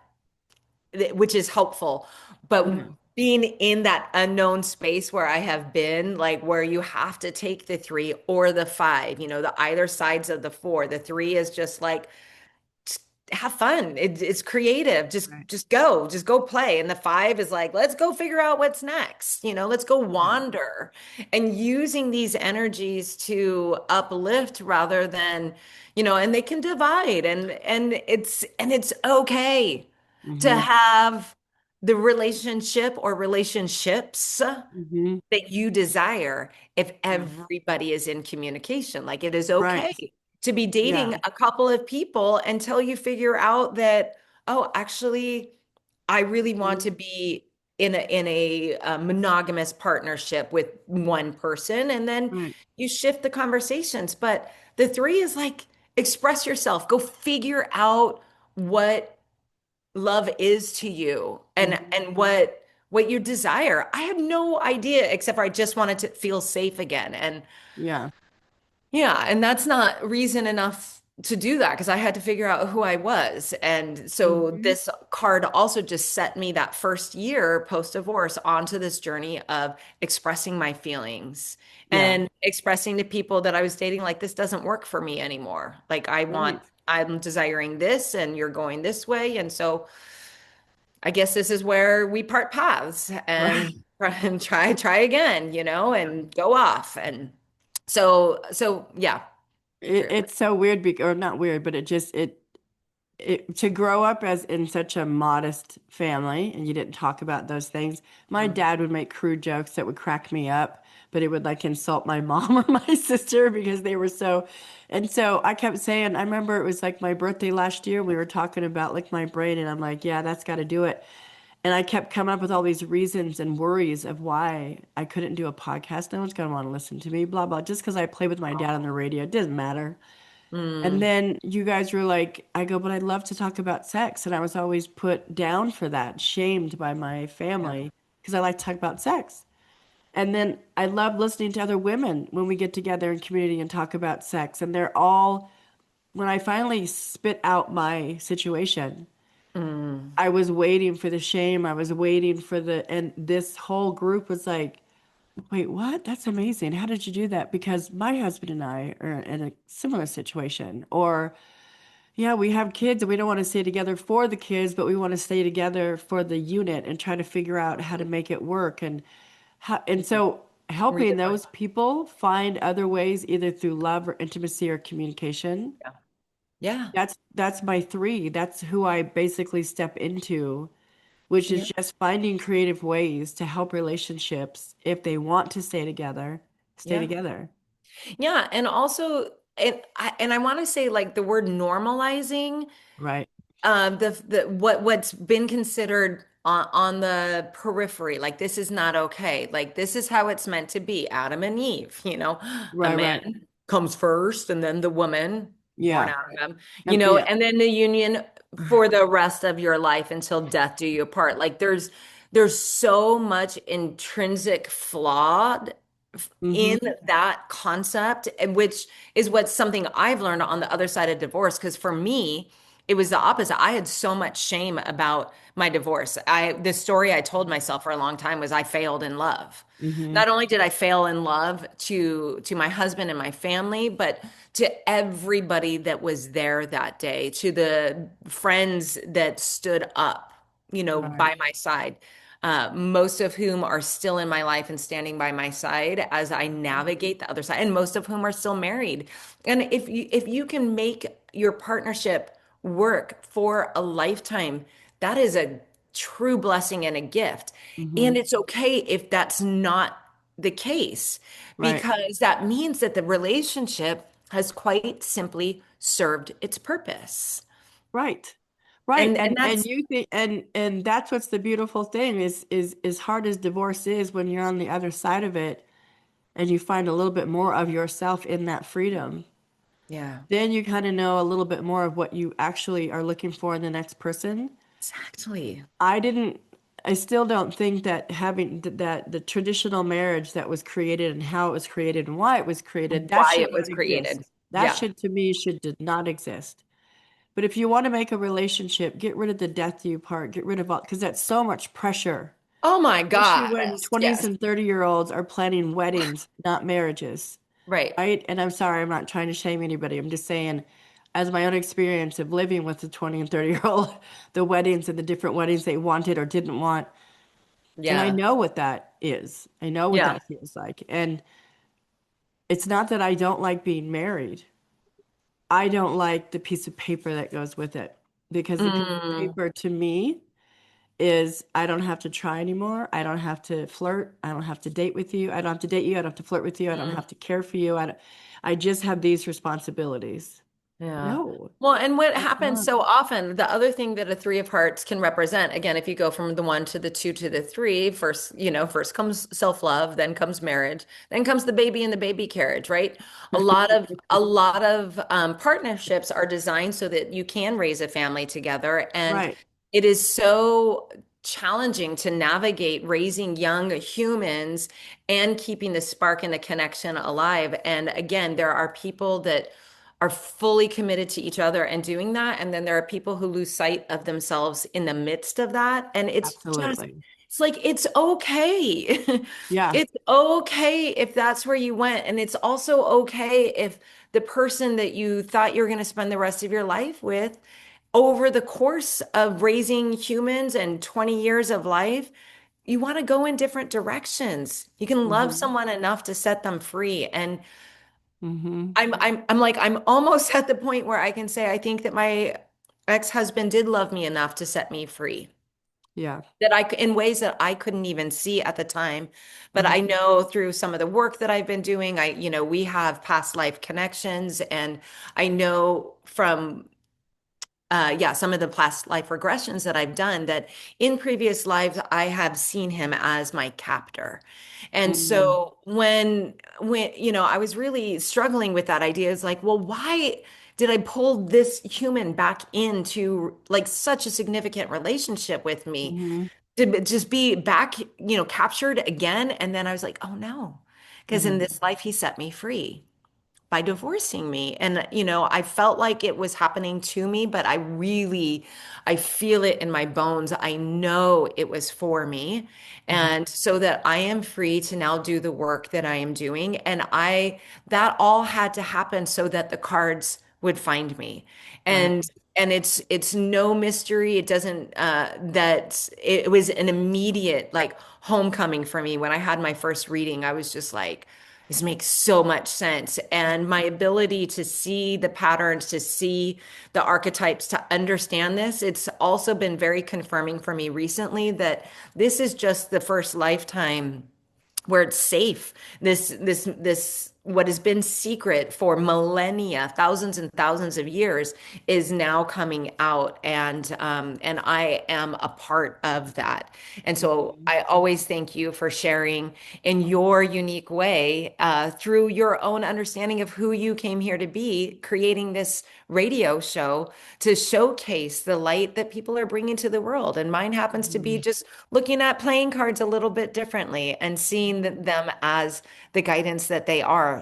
which is helpful. But Yeah. being in that unknown space where I have been, like where you have to take the three or the five, the either sides of the four. The three is just like, have fun. It's creative. Just Right. just go, just go play. And the five is like, let's go figure out what's next. Let's go Yeah. wander and using these energies to uplift rather than, and they can divide and it's okay to Hmm. have the relationship or relationships Hmm. that you desire if Yeah. everybody is in communication. Like, it is Right. okay to be dating Yeah. a couple of people until you figure out that, oh, actually, I really want Mhm. to be in a monogamous partnership with one person, and then Right. you shift the conversations. But the three is like, express yourself, go figure out what love is to you Hmm. and what you desire. I have no idea except for I just wanted to feel safe again. And Yeah. yeah, and that's not reason enough to do that because I had to figure out who I was. And so Hmm. this card also just set me that first year post-divorce onto this journey of expressing my feelings Yeah. and expressing to people that I was dating, like, this doesn't work for me anymore. Like, Right. I'm desiring this and you're going this way. And so I guess this is where we part paths Right. and try again, and go off. And so yeah, Andrea. It's so weird, or not weird, but it to grow up as in such a modest family and you didn't talk about those things. My Mhm. dad would make crude jokes that would crack me up, but it would like insult my mom or my sister because they were so. And so I kept saying, I remember it was like my birthday last year. We were talking about like my brain, and I'm like, yeah, that's got to do it. And I kept coming up with all these reasons and worries of why I couldn't do a podcast. No one's going to want to listen to me, blah, blah. Just because I play with my dad on the radio, it doesn't matter. And Mm, then you guys were like, I go, but I'd love to talk about sex. And I was always put down for that, shamed by my yeah. family because I like to talk about sex. And then I love listening to other women when we get together in community and talk about sex. And they're all, when I finally spit out my situation, Mm, I was waiting for the shame. I was waiting for and this whole group was like, wait, what? That's amazing. How did you do that? Because my husband and I are in a similar situation. Or, yeah, we have kids and we don't want to stay together for the kids, but we want to stay together for the unit and try to figure out how to make it work. And so helping redefine. those people find other ways, either through love or intimacy or communication. Yeah. Yeah. That's my three. That's who I basically step into which is Yeah. just finding creative ways to help relationships if they want to stay Yeah. together. Yeah. And also, and I want to say like the word normalizing Right. the what's been considered on the periphery, like this is not okay, like this is how it's meant to be. Adam and Eve, a Right, right. man comes first and then the woman born Yeah. out of him, Yeah. and then the union for the rest of your life until death do you apart. Like there's so much intrinsic flawed in Mm-hmm. that concept, and which is what's something I've learned on the other side of divorce. Because for me, it was the opposite. I had so much shame about my divorce. The story I told myself for a long time was I failed in love. Mm-hmm. Not only did I fail in love to my husband and my family, but to everybody that was there that day, to the friends that stood up, Right. by my side, most of whom are still in my life and standing by my side as I navigate the other side, and most of whom are still married. And if you can make your partnership work for a lifetime, that is a true blessing and a gift. Mm-hmm. And it's okay if that's not the case, Right. because that means that the relationship has quite simply served its purpose. Right. Right. And And that's you think and that's what's the beautiful thing is as hard as divorce is when you're on the other side of it and you find a little bit more of yourself in that freedom, yeah, then you kind of know a little bit more of what you actually are looking for in the next person. exactly. I didn't, I still don't think that that the traditional marriage that was created and how it was created and why it was created, that Why should it not was created. exist. That Yeah. should, to me, should did not exist. But if you want to make a relationship, get rid of the death do you part, get rid of all, because that's so much pressure, Oh my especially God. when 20s Yes. and 30-year-olds are planning weddings, not marriages, Right. right? And I'm sorry, I'm not trying to shame anybody. I'm just saying, as my own experience of living with a 20 and 30-year-old, the weddings and the different weddings they wanted or didn't want. And I Yeah. know what that is. I know what Yeah. that feels like. And it's not that I don't like being married. I don't like the piece of paper that goes with it because the piece of Mm, paper to me is I don't have to try anymore. I don't have to flirt. I don't have to date with you. I don't have to date you. I don't have to flirt with you. I don't mm. have to care for you. I just have these responsibilities. Yeah. No, Well, and what that's happens not. so often, the other thing that a three of hearts can represent, again, if you go from the one to the two to the three, first comes self-love, then comes marriage, then comes the baby and the baby carriage, right? A lot of partnerships are designed so that you can raise a family together. And Right. it is so challenging to navigate raising young humans and keeping the spark and the connection alive. And again, there are people that are fully committed to each other and doing that. And then there are people who lose sight of themselves in the midst of that. And Absolutely. it's like, it's okay. Yeah. It's okay if that's where you went. And it's also okay if the person that you thought you were going to spend the rest of your life with, over the course of raising humans and 20 years of life, you want to go in different directions. You can love Hmm. someone enough to set them free. And Hmm. I'm almost at the point where I can say I think that my ex-husband did love me enough to set me free. Yeah. In ways that I couldn't even see at the time. But Hmm. I know through some of the work that I've been doing, we have past life connections, and I know from some of the past life regressions that I've done, that in previous lives I have seen him as my captor. And Hmm. so when I was really struggling with that idea, it's like, well, why did I pull this human back into like such a significant relationship with me Hmm. to just be back, captured again? And then I was like, oh no, because in Hmm. this life he set me free by divorcing me. And, I felt like it was happening to me, but I feel it in my bones. I know it was for me. Hmm. And so that I am free to now do the work that I am doing. And that all had to happen so that the cards would find me. Right. And it's no mystery. It doesn't, that it was an immediate like homecoming for me. When I had my first reading, I was just like, this makes so much sense. And my ability to see the patterns, to see the archetypes, to understand this, it's also been very confirming for me recently that this is just the first lifetime where it's safe. This what has been secret for millennia, thousands and thousands of years, is now coming out, and I am a part of that. And so Mhm. I always thank you for sharing in your unique way, through your own understanding of who you came here to be, creating this radio show to showcase the light that people are bringing to the world. And mine happens to be Mhm. just looking at playing cards a little bit differently and seeing them as the guidance that they are,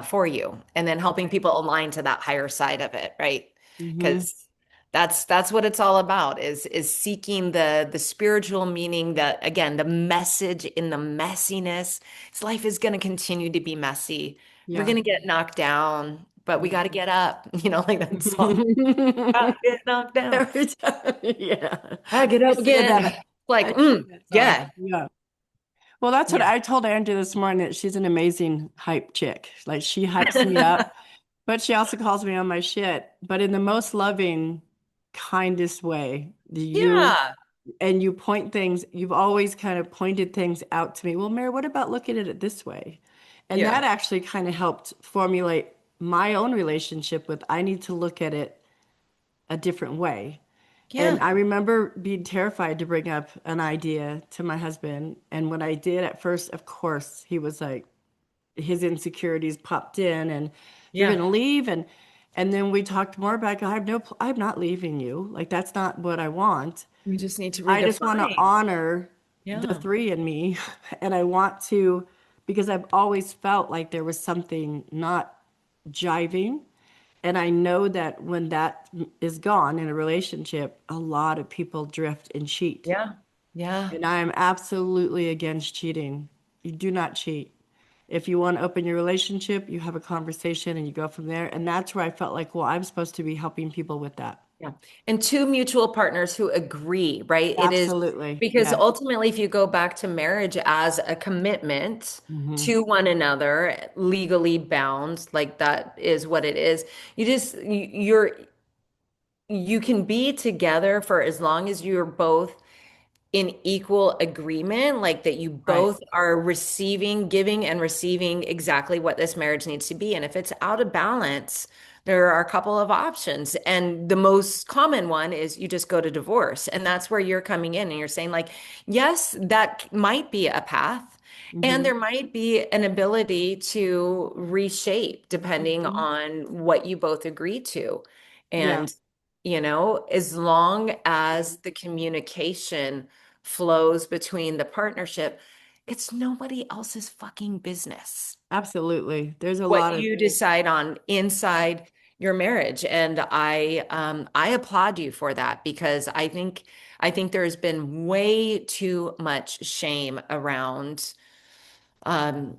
for you, and then helping people align to that higher side of it, right? Mhm. Because that's what it's all about, is seeking the spiritual meaning, that again, the message in the messiness. This life is going to continue to be messy. We're Yeah. going to get knocked down, but we got to Mhm. get up, like that song. Gotta get knocked down. Every time, yeah. I get I up sing again. that. Like, I sing that song. yeah, Yeah. Well, that's what yeah, I told Andrew this morning that she's an amazing hype chick. Like she hypes me up, but she also calls me on my shit, but in the most loving, kindest way. yeah, You point things, you've always kind of pointed things out to me. Well, Mary, what about looking at it this way? And yeah, that actually kind of helped formulate my own relationship with I need to look at it a different way. And yeah, I remember being terrified to bring up an idea to my husband. And when I did at first, of course, he was like, his insecurities popped in and you're going yeah. to leave. And then we talked more about, I'm not leaving you. Like, that's not what I want. We just need to I just want to redefine. honor the Yeah, three in me. And I want to, because I've always felt like there was something not jiving. And I know that when that is gone in a relationship, a lot of people drift and cheat. yeah, yeah. And I am absolutely against cheating. You do not cheat. If you want to open your relationship, you have a conversation and you go from there. And that's where I felt like, well, I'm supposed to be helping people with that. Yeah. And two mutual partners who agree, right? It is Absolutely. because Yes. ultimately, if you go back to marriage as a commitment Hmm. to one another, legally bound, like that is what it is. You can be together for as long as you're both in equal agreement, like that you Right. both are receiving, giving and receiving exactly what this marriage needs to be. And if it's out of balance, there are a couple of options. And the most common one is you just go to divorce. And that's where you're coming in and you're saying, like, yes, that might be a path. And Hmm. there might be an ability to reshape depending Hmm. on what you both agree to. Yeah. And, as long as the communication flows between the partnership, it's nobody else's fucking business Absolutely. There's a what lot of, you decide on inside your marriage. And I applaud you for that, because I think there's been way too much shame um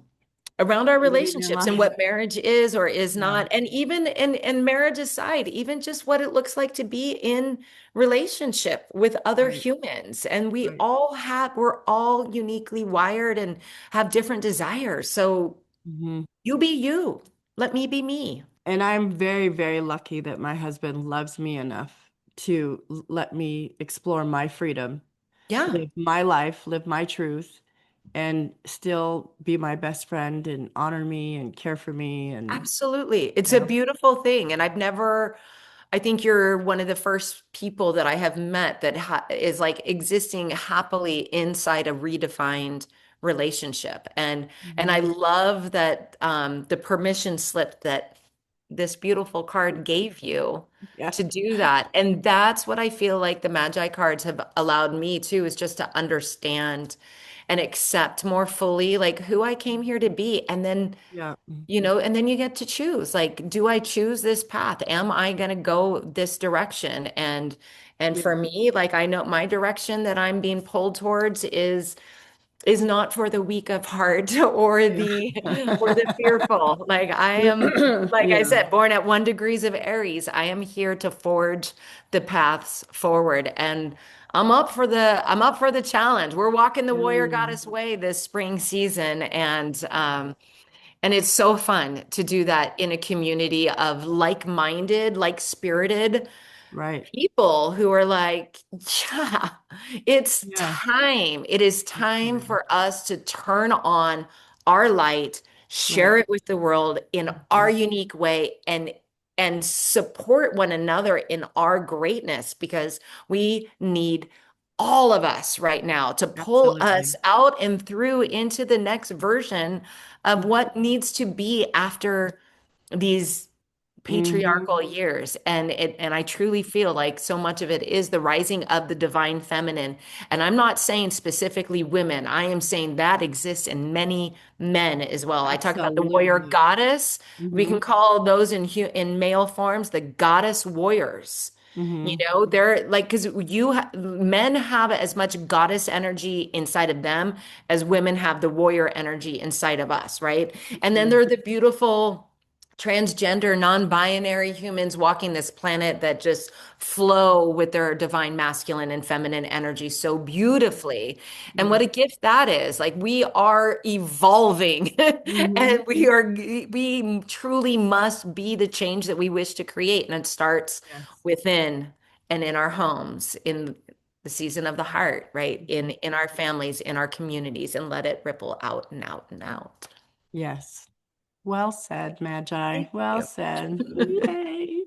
around our living your relationships and life. what marriage is or is Yeah. not. And even and marriage aside, even just what it looks like to be in relationship with other Right. humans. And Right. we're all uniquely wired and have different desires. So Hmm. you be you. Let me be me. And I'm very, very lucky that my husband loves me enough to let me explore my freedom, Yeah. live my life, live my truth, and still be my best friend and honor me and care for me. And, Absolutely. It's you a know, beautiful thing. And I think you're one of the first people that I have met that is like existing happily inside a redefined relationship. And I mhm. love that, the permission slip that this beautiful card gave you Yeah. to do that. And that's what I feel like the Magi cards have allowed me to, is just to understand and accept more fully like who I came here to be. And then Yeah. and then you get to choose, like, do I choose this path? Am I going to go this direction? And Yeah. for me, like, I know my direction that I'm being pulled towards is not for the weak of heart Yeah. or the fearful. Like, I am, like I Yeah. said, born at 1 degrees of Aries. I am here to forge the paths forward. And I'm up for the challenge. We're walking the warrior Mm. goddess way this spring season. And it's so fun to do that in a community of like-minded, like-spirited Right. people who are like, yeah, it's Yeah. time. It is time Mhm. for us to turn on our light, Right. share it with the world in our Mhm. unique way, and support one another in our greatness because we need all of us right now to pull us Absolutely. out and through into the next version of what needs to be after these Mm-hmm. patriarchal years. And I truly feel like so much of it is the rising of the divine feminine. And I'm not saying specifically women, I am saying that exists in many men as well. I talk about the warrior Absolutely. goddess. We Mm-hmm. can call those in male forms the goddess warriors. You Mm-hmm. know, they're like, because men have as much goddess energy inside of them as women have the warrior energy inside of us, right? And then Mm-hmm. there are the beautiful transgender, non-binary humans walking this planet that just flow with their divine masculine and feminine energy so beautifully. And Yeah. what a gift that is. Like we are evolving Mm-hmm. and we truly must be the change that we wish to create. And it starts Yes. within and in our homes, in the season of the heart, right? Mhm. In our families, in our communities, and let it ripple out and out and out. Yes. Well said, Magi. Thank Well you. said. Yay.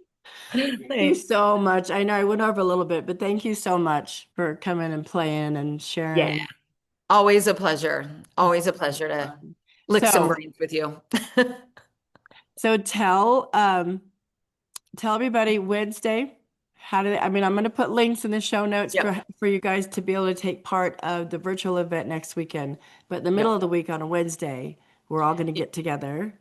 Thank you Thanks. so much. I know I went over a little bit, but thank you so much for coming and playing and Yeah. sharing. Always a pleasure. This Always a is pleasure to fun. lick some So, brains with you. so tell everybody Wednesday. How do they, I mean, I'm going to put links in the show notes Yep. for you guys to be able to take part of the virtual event next weekend. But in the middle Yep. of the week on a Wednesday, we're all going to get together.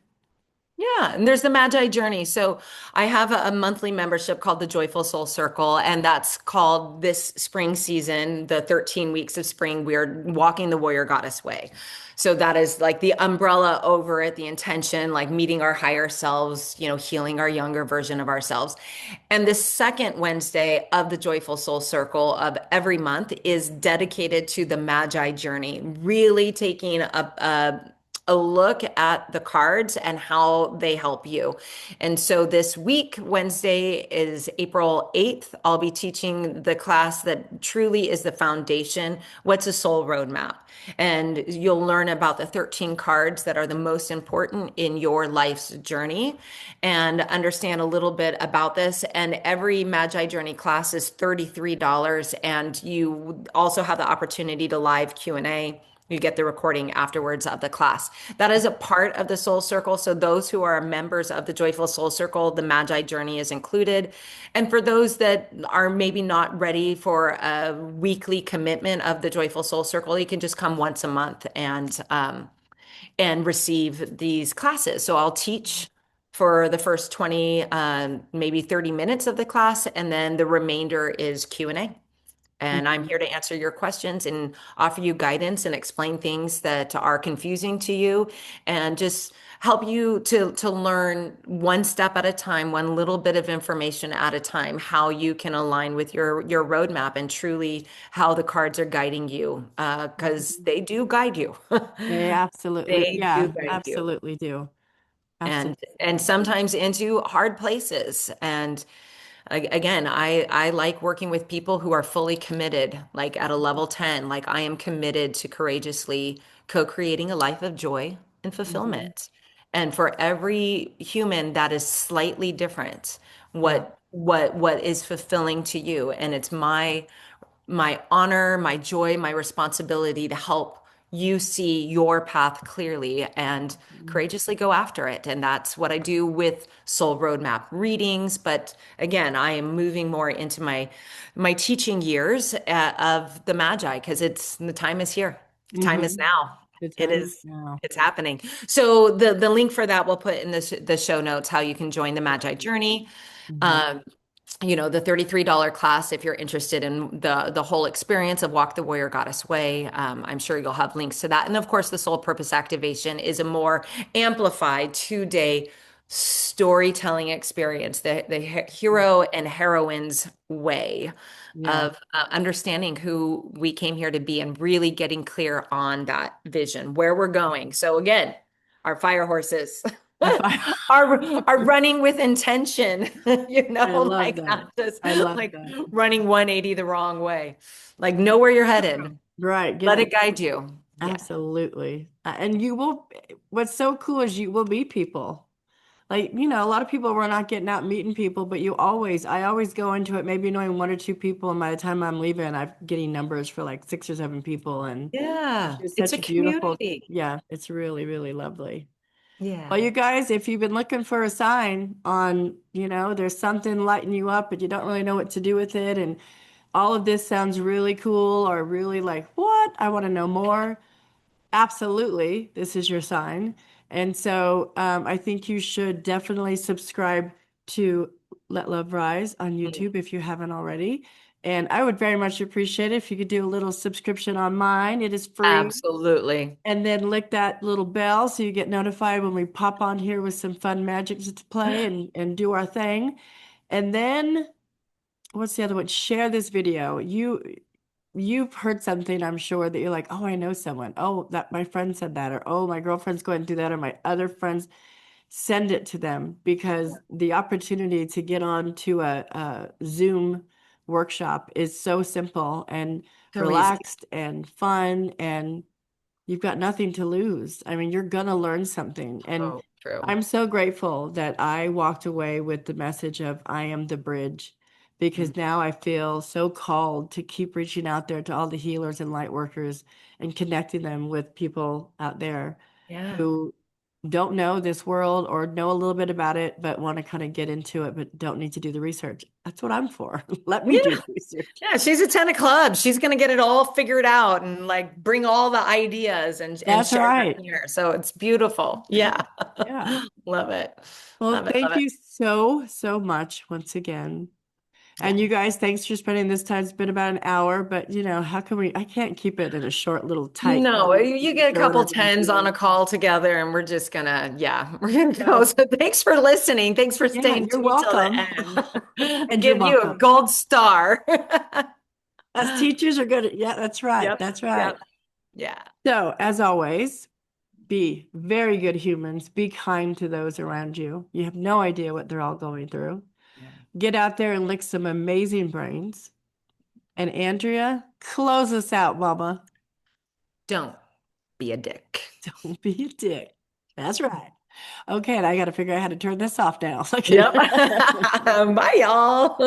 Yeah, and there's the Magi Journey. So I have a monthly membership called the Joyful Soul Circle, and that's called this spring season, the 13 weeks of spring, we're walking the warrior goddess way. So that is like the umbrella over it, the intention, like meeting our higher selves, you know, healing our younger version of ourselves. And the second Wednesday of the Joyful Soul Circle of every month is dedicated to the Magi Journey, really taking a look at the cards and how they help you. And so this week, Wednesday is April 8th. I'll be teaching the class that truly is the foundation. What's a soul roadmap? And you'll learn about the 13 cards that are the most important in your life's journey and understand a little bit about this. And every Magi Journey class is $33. And you also have the opportunity to live Q&A. You get the recording afterwards of the class. That is a part of the Soul Circle. So those who are members of the Joyful Soul Circle, the Magi Journey is included. And for those that are maybe not ready for a weekly commitment of the Joyful Soul Circle, you can just come once a month and receive these classes. So I'll teach for the first 20, maybe 30 minutes of the class, and then the remainder is Q&A. And I'm here to answer your questions and offer you guidance and explain things that are confusing to you and just help you to learn one step at a time, one little bit of information at a time, how you can align with your roadmap and truly how the cards are guiding you, because Mhm. they do guide you. They absolutely, They do yeah, guide you. absolutely do. And Absolutely. sometimes into hard places. And again, I like working with people who are fully committed, like at a level 10, like I am committed to courageously co-creating a life of joy and Hmm. fulfillment. And for every human that is slightly different, Yeah. what is fulfilling to you. And it's my honor, my joy, my responsibility to help you see your path clearly and courageously go after it. And that's what I do with Soul Roadmap readings. But again, I am moving more into my teaching years of the Magi because it's the time is here. The time is Hmm. now. The It time is is. now. It's happening. So the link for that we'll put in the show notes how you can join the Magi journey. Hmm. Um, you know, the $33 class if you're interested in the whole experience of Walk the Warrior Goddess Way. I'm sure you'll have links to that. And of course, the Soul Purpose Activation is a more amplified 2 day storytelling experience, the hero and heroine's way Yeah. of understanding who we came here to be and really getting clear on that vision, where we're going. So again, our fire horses If I, are running with intention, I love like that. not just I love like that. running 180 the wrong way. Like know where you're headed. Right. Let it guide you. Yeah. Absolutely. And you will, what's so cool is you will meet people. Like, a lot of people were not getting out meeting people, but I always go into it maybe knowing one or two people. And by the time I'm leaving, I'm getting numbers for like six or seven people. And it's Yeah. just It's such a a beautiful, community. yeah, it's really, really lovely. Well, Yeah. you guys, if you've been looking for a sign on, there's something lighting you up, but you don't really know what to do with it, and all of this sounds really cool or really like, what? I want to know more. Absolutely, this is your sign. And so I think you should definitely subscribe to Let Love Rise on Mm. YouTube if you haven't already. And I would very much appreciate it if you could do a little subscription on mine. It is free. Absolutely. And then lick that little bell so you get notified when we pop on here with some fun magic to play and do our thing. And then what's the other one? Share this video. You've heard something, I'm sure, that you're like, oh, I know someone. Oh, that my friend said that, or oh, my girlfriend's going through that, or my other friends. Send it to them because the opportunity to get on to a Zoom workshop is so simple and So easy. relaxed and fun, and you've got nothing to lose. I mean, you're gonna learn something. And Oh, true. I'm so grateful that I walked away with the message of I am the bridge Mm. because now I feel so called to keep reaching out there to all the healers and light workers and connecting them with people out there Yeah. who don't know this world or know a little bit about it, but want to kind of get into it, but don't need to do the research. That's what I'm for. Let me Yeah. do the research. Yeah, she's a 10 of clubs. She's gonna get it all figured out and like bring all the ideas and That's share them right. here. So it's beautiful. Yeah. Yeah. Love it. Well, Love it. Love thank it. you so, so much once again. Yeah. And you guys, thanks for spending this time. It's been about an hour, but how can I can't keep it in a short little tight No, you get a show what couple everyone's tens on a doing. call together and we're just gonna, yeah, we're gonna go. So, So thanks for listening. Thanks for yeah, staying you're tuned till the welcome. end. And you're Give you a welcome. gold star. Us teachers are good. Yeah, that's right. Yep. That's right. Yep. Yeah. So, as always, be very good humans. Be kind to those around you. You have no idea what they're all going through. Yeah. Get out there and lick some amazing brains. And Andrea, close us out, Mama. Don't be a dick. Don't be a dick. That's right. Okay, and I got to figure out how to turn this off now. Yep. Bye, y'all.